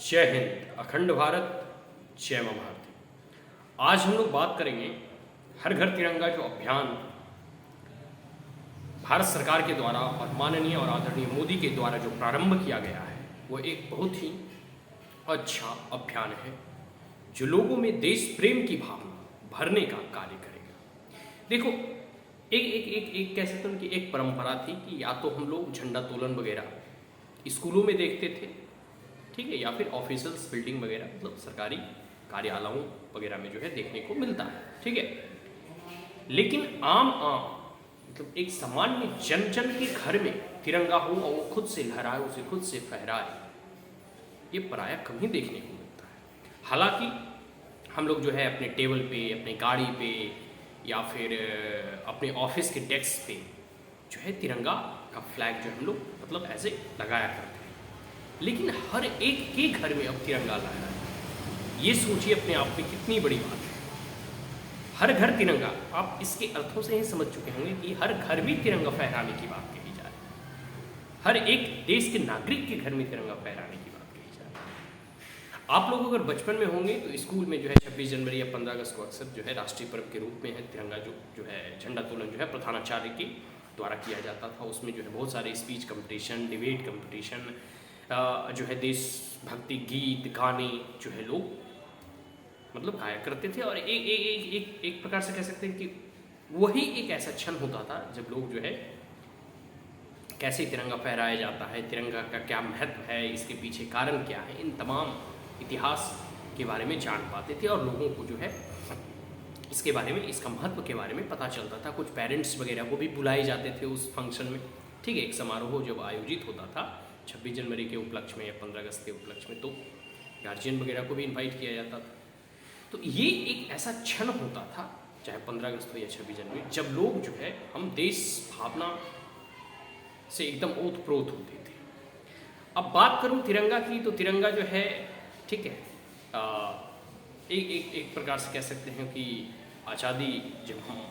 जय हिंद, अखंड भारत, जय मां भारती। आज हम लोग बात करेंगे हर घर तिरंगा जो अभियान भारत सरकार के द्वारा और माननीय और आदरणीय मोदी के द्वारा जो प्रारंभ किया गया है, वो एक बहुत ही अच्छा अभियान है जो लोगों में देश प्रेम की भावना भरने का कार्य करेगा। देखो, एक एक एक एक कह सकते हैं कि एक परंपरा थी कि या तो हम लोग झंडा तोलन वगैरह स्कूलों में देखते थे, ठीक है, या फिर ऑफिशियल्स बिल्डिंग वगैरह मतलब सरकारी कार्यालयों वगैरह में जो है देखने को मिलता है, ठीक है। लेकिन आम मतलब एक सामान्य जन जन के घर में तिरंगा हो और वो खुद से लहराए, उसे खुद से फहराए, ये प्रायः कम ही देखने को मिलता है। हालांकि हम लोग जो है अपने टेबल पे, अपनी गाड़ी पे या फिर अपने ऑफिस के डेस्क पे जो है तिरंगा का फ्लैग जो हम लोग मतलब ऐसे लगाया करते हैं, लेकिन हर एक के घर में अब तिरंगा लहरा है। ये सोचिए अपने आप में कितनी बड़ी बात है। हर घर तिरंगा, आप इसके अर्थों से ही समझ चुके होंगे कि हर घर में तिरंगा फहराने की बात कही जा रही है। हर एक देश के नागरिक के घर में तिरंगा फहराने की बात कही जा रही है। आप लोग अगर बचपन में होंगे तो स्कूल में जो है 26 जनवरी या 15 अगस्त को अक्सर जो है राष्ट्रीय पर्व के रूप में है तिरंगा जो है झंडा तोलन जो है प्रधानाचार्य के द्वारा किया जाता था। उसमें जो है बहुत सारे स्पीच कंपटीशन, डिबेट कंपटीशन, जो है देशभक्ति गीत गाने जो है लोग मतलब गाया करते थे। और एक प्रकार से कह सकते हैं कि वही एक ऐसा क्षण होता था जब लोग जो है कैसे तिरंगा फहराया जाता है, तिरंगा का क्या महत्व है, इसके पीछे कारण क्या है, इन तमाम इतिहास के बारे में जान पाते थे और लोगों को जो है इसके बारे में, इसका महत्व के बारे में पता चलता था। कुछ पेरेंट्स वगैरह को भी बुलाए जाते थे उस फंक्शन में, ठीक है। एक समारोह जब आयोजित होता था 26 जनवरी के उपलक्ष्य में या 15 अगस्त के उपलक्ष्य में, तो गार्जियन वगैरह को भी इनवाइट किया जाता था। तो ये एक ऐसा क्षण होता था, चाहे 15 अगस्त हो या 26 जनवरी, जब लोग जो है हम देश भावना से एकदम ओतप्रोत होते थे। अब बात करूं तिरंगा की, तो तिरंगा जो है, ठीक है, एक प्रकार से कह सकते हैं कि आज़ादी, जब हम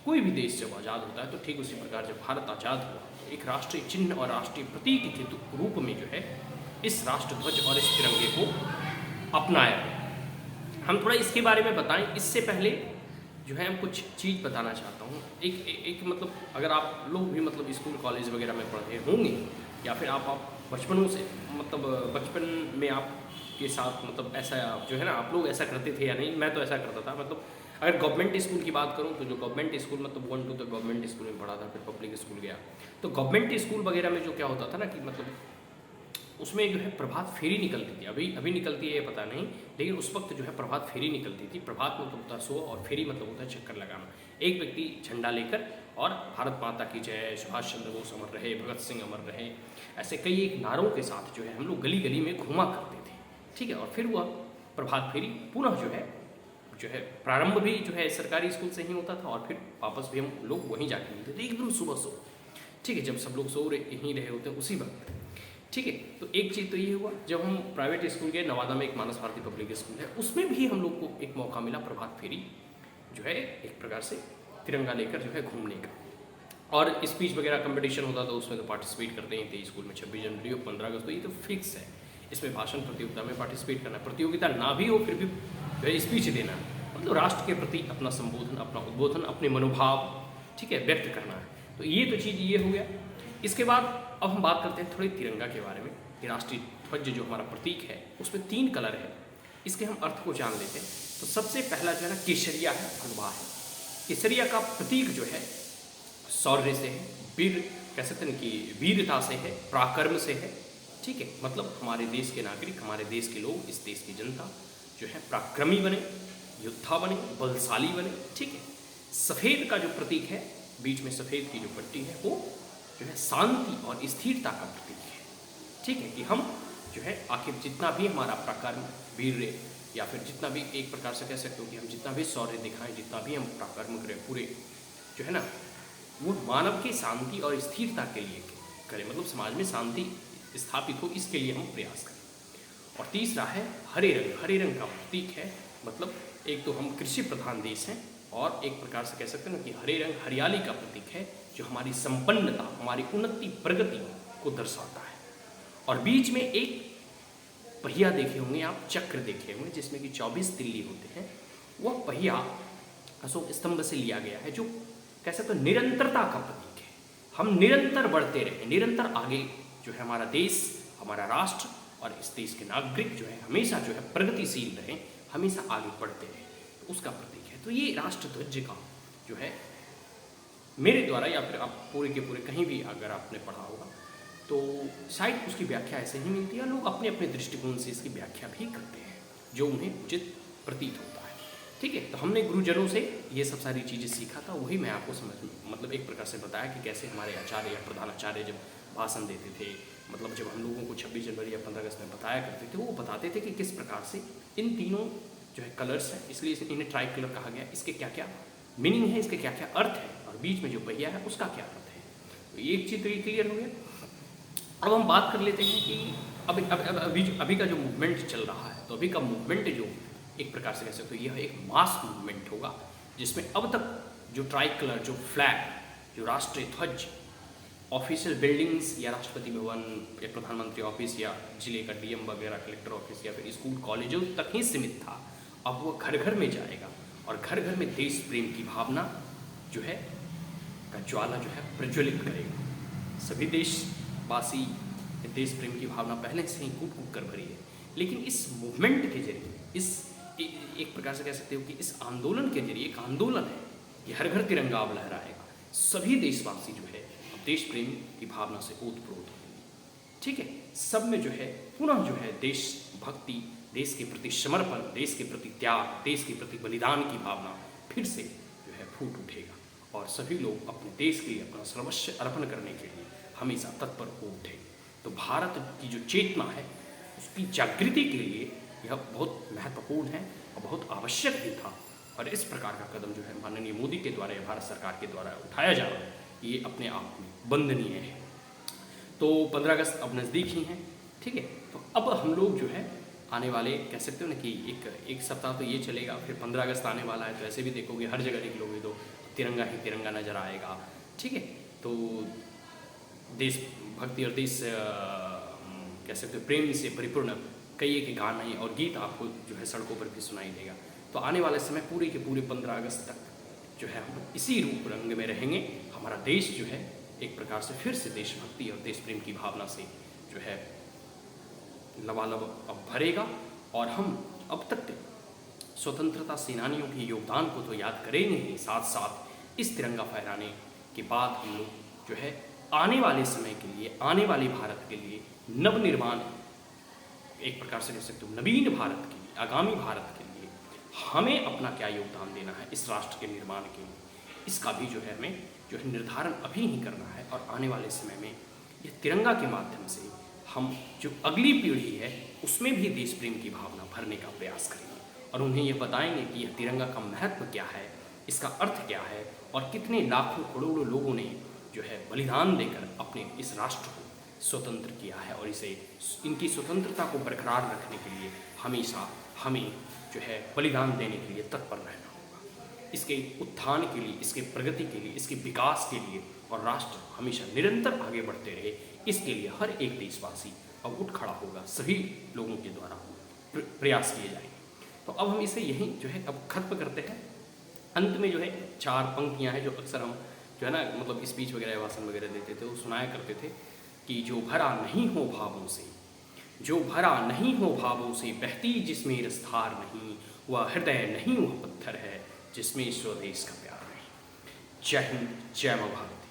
कोई भी देश जब आज़ाद होता है तो ठीक उसी प्रकार जब भारत आज़ाद हुआ तो एक राष्ट्रीय चिन्ह और राष्ट्रीय प्रतीक के रूप में जो है इस राष्ट्रध्वज और इस तिरंगे को अपनाया गया। हम थोड़ा इसके बारे में बताएं, इससे पहले जो है हम कुछ चीज़ बताना चाहता हूँ। एक मतलब अगर आप लोग भी मतलब स्कूल कॉलेज वगैरह में पढ़े होंगे या फिर आप बचपनों से मतलब बचपन में आपके साथ मतलब ऐसा जो है ना, आप लोग ऐसा करते थे या नहीं, मैं तो ऐसा करता था। मतलब अगर गवर्नमेंट स्कूल की बात करूं तो जो गवर्नमेंट स्कूल मतलब 1 2 तक गवर्नमेंट स्कूल में पढ़ा था, फिर पब्लिक स्कूल गया, तो गवर्नमेंट स्कूल वगैरह में जो क्या होता था ना कि मतलब उसमें जो है प्रभात फेरी निकलती थी। अभी निकलती है ये पता नहीं, लेकिन उस वक्त जो है प्रभात फेरी निकलती थी। प्रभात मतलब होता है सो और फेरी मतलब होता है चक्कर लगाना। एक व्यक्ति झंडा लेकर और भारत माता की जय, सुभाष चंद्र बोस अमर रहे, भगत सिंह अमर रहे, ऐसे कई एक नारों के साथ जो है हम लोग गली गली में घूमा करते थे, ठीक है। और फिर वह प्रभात फेरी पुनः जो है प्रारंभ भी जो है सरकारी स्कूल से ही होता था और फिर वापस भी हम लोग वहीं जाके मिलते थे एकदम सुबह, ठीक है, जब सब लोग सो ही रहे होते हैं उसी वक्त, ठीक है। तो एक चीज़ तो ये हुआ, जब हम प्राइवेट स्कूल गए, नवादा में एक मानस भारती पब्लिक स्कूल है, उसमें भी हम लोग को एक मौका मिला प्रभात फेरी जो है एक प्रकार से तिरंगा लेकर जो है घूमने का। और स्पीच वगैरह कंपटीशन होता था, उसमें तो पार्टिसिपेट करते ही थे स्कूल में। 26 जनवरी और 15 अगस्त तो ये तो फिक्स है, इसमें भाषण प्रतियोगिता में पार्टिसिपेट करना, प्रतियोगिता ना भी हो फिर भी जो है स्पीच देना, मतलब राष्ट्र के प्रति अपना संबोधन, अपना उद्बोधन, अपने मनोभाव, ठीक है, व्यक्त करना है। तो ये तो चीज़ ये हो गया। इसके बाद अब हम बात करते हैं थोड़ी तिरंगा के बारे में। कि राष्ट्रीय ध्वज जो हमारा प्रतीक है उसमें 3 कलर है, इसके हम अर्थ को जान लेते हैं। तो सबसे पहला जो है ना केसरिया है, भगवा है। केसरिया का प्रतीक जो है शौर्य से है, वीर कह सकते हैं कि वीरता से है, पराक्रम से है, ठीक है। मतलब हमारे देश के नागरिक, हमारे देश के लोग, इस देश की जनता जो है पराक्रमी बने, योद्धा बने, बलशाली बने, ठीक है। सफ़ेद का जो प्रतीक है, बीच में सफ़ेद की जो पट्टी है, वो जो है शांति और स्थिरता का प्रतीक है, ठीक है। कि हम जो है आखिर जितना भी हमारा पराक्रम, वीर या फिर जितना भी एक प्रकार से कह सकते हो कि हम जितना भी शौर्य दिखाएं, जितना भी हम पराक्रम करें, पूरे जो है ना वो मानव की शांति और स्थिरता के लिए करें, मतलब समाज में शांति स्थापित हो, इसके लिए हम प्रयास करें। और तीसरा है हरे रंग। हरे रंग का प्रतीक है, मतलब एक तो हम कृषि प्रधान देश हैं और एक प्रकार से कह सकते हैं कि हरे रंग हरियाली का प्रतीक है, जो हमारी संपन्नता, हमारी उन्नति, प्रगति को दर्शाता है। और बीच में एक पहिया देखे होंगे आप, चक्र देखे होंगे जिसमें कि 24 तिल्ली होते हैं, वह पहिया अशोक स्तंभ से लिया गया है, जो कैसे तो निरंतरता का प्रतीक है। हम निरंतर बढ़ते रहे, निरंतर आगे जो है हमारा देश, हमारा राष्ट्र और इस देश के नागरिक जो है हमेशा जो है प्रगतिशील रहे, हमेशा आगे बढ़ते रहे, तो उसका प्रतीक है। तो ये राष्ट्र ध्वज का जो है मेरे द्वारा, या फिर आप पूरे के पूरे कहीं भी अगर आपने पढ़ा होगा तो शायद उसकी व्याख्या ऐसे ही मिलती है। लोग अपने अपने दृष्टिकोण से इसकी व्याख्या भी करते हैं जो उन्हें उचित प्रतीत होता है। ठीक है, तो हमने गुरुजनों से ये सब सारी चीज़ें सीखा था, वही मैं आपको मतलब एक प्रकार से बताया कि कैसे हमारे आचार्य या प्रधान आचार्य जब भाषण देते थे, मतलब जब हम लोगों को 26 जनवरी या 15 अगस्त में बताया करते थे, वो बताते थे कि किस प्रकार से इन तीनों जो है कलर्स हैं, इसलिए इन्हें ट्राई कलर कहा गया, इसके क्या क्या मीनिंग है, इसके क्या क्या अर्थ है, और बीच में जो पहिया है उसका क्या अर्थ है। तो ये एक चीज़ तो ये क्लियर हो गया। अब हम बात कर लेते हैं कि अभी का जो मूवमेंट चल रहा है, तो अभी का मूवमेंट जो एक प्रकार से कह सकते हो यह एक मास मूवमेंट होगा, जिसमें अब तक जो ट्राई कलर, जो फ्लैग, जो राष्ट्रीय ध्वज ऑफिशियल बिल्डिंग्स या राष्ट्रपति भवन या प्रधानमंत्री ऑफिस या जिले का डीएम वगैरह, कलेक्टर ऑफिस या फिर स्कूल कॉलेजों तक ही सीमित था, अब वो घर घर में जाएगा और घर घर में देश प्रेम की भावना जो है का ज्वाला जो है प्रज्वलित करेगा। सभी देशवासी देश प्रेम की भावना पहले से ही कूट कूट कर भरी है, लेकिन इस मूवमेंट के जरिए, इस एक प्रकार से कह सकते हो कि इस आंदोलन के जरिए, एक आंदोलन है, ये हर घर तिरंगा अब लहराएगा, सभी देशवासी जो है अब देश प्रेम की भावना से ओतप्रोत होंगे। ठीक है, सब में जो है पुनः जो है देशभक्ति, देश के प्रति समर्पण, देश के प्रति त्याग, देश के प्रति बलिदान की भावना फिर से जो है फूट उठेगा और सभी लोग अपने देश के लिए अपना सर्वस्व अर्पण करने के लिए हमेशा तत्पर हो उठेंगे। तो भारत की जो चेतना है उसकी जागृति के लिए यह बहुत महत्वपूर्ण है और बहुत आवश्यक भी था, और इस प्रकार का कदम जो है माननीय मोदी के द्वारा या भारत सरकार के द्वारा उठाया जा रहा है, ये अपने आप में वंदनीय है। तो 15 अगस्त अब नज़दीक ही है। ठीक है, तो अब हम लोग जो है आने वाले कह सकते हो ना कि एक सप्ताह तो ये चलेगा, फिर 15 अगस्त आने वाला है, तो ऐसे भी देखोगे हर जगह निकलोगे तो तिरंगा ही तिरंगा नज़र आएगा। ठीक है, तो देशभक्ति और देश कह सकते हो प्रेम से परिपूर्ण कई एक गाने और गीत आपको जो है सड़कों पर भी सुनाई देगा। तो आने वाले समय पूरे के पूरे 15 अगस्त तक जो है हम इसी रूप रंग में रहेंगे। हमारा देश जो है एक प्रकार से फिर से देशभक्ति और देश प्रेम की भावना से जो है लबालब अब भरेगा, और हम अब तक स्वतंत्रता सेनानियों के योगदान को तो याद करेंगे ही, साथ साथ इस तिरंगा फहराने के बाद हम लोग जो है आने वाले समय के लिए, आने वाले भारत के लिए नवनिर्माण, एक प्रकार से कह सकते हो नवीन भारत के लिए, आगामी भारत के लिए हमें अपना क्या योगदान देना है इस राष्ट्र के निर्माण के लिए, इसका भी जो है हमें जो है निर्धारण अभी ही करना है। और आने वाले समय में यह तिरंगा के माध्यम से हम जो अगली पीढ़ी है उसमें भी देश प्रेम की भावना भरने का प्रयास करेंगे और उन्हें यह बताएंगे कि यह तिरंगा का महत्व क्या है, इसका अर्थ क्या है, और कितने लाखों करोड़ों लोगों ने जो है बलिदान देकर अपने इस राष्ट्र को स्वतंत्र किया है, और इसे इनकी स्वतंत्रता को बरकरार रखने के लिए हमेशा हमें जो है बलिदान देने के लिए तत्पर रहना होगा। इसके उत्थान के लिए, इसके प्रगति के लिए, इसके विकास के लिए, और राष्ट्र हमेशा निरंतर आगे बढ़ते रहे, इसके लिए हर एक देशवासी अब उठ खड़ा होगा, सभी लोगों के द्वारा प्रयास किए जाएंगे। तो अब हम इसे यहीं जो है अब खत्म करते हैं। अंत में जो है 4 पंक्तियाँ हैं जो अक्सर हम जो है ना मतलब स्पीच वगैरह भाषण वगैरह देते थे, वो सुनाया करते थे कि जो भरा नहीं हो भावों से, जो भरा नहीं हो भावों से, बहती जिसमें रसधार नहीं, वह हृदय नहीं वह पत्थर है जिसमें स्वदेश का प्यार नहीं। जय हिंद, जय मां भारत।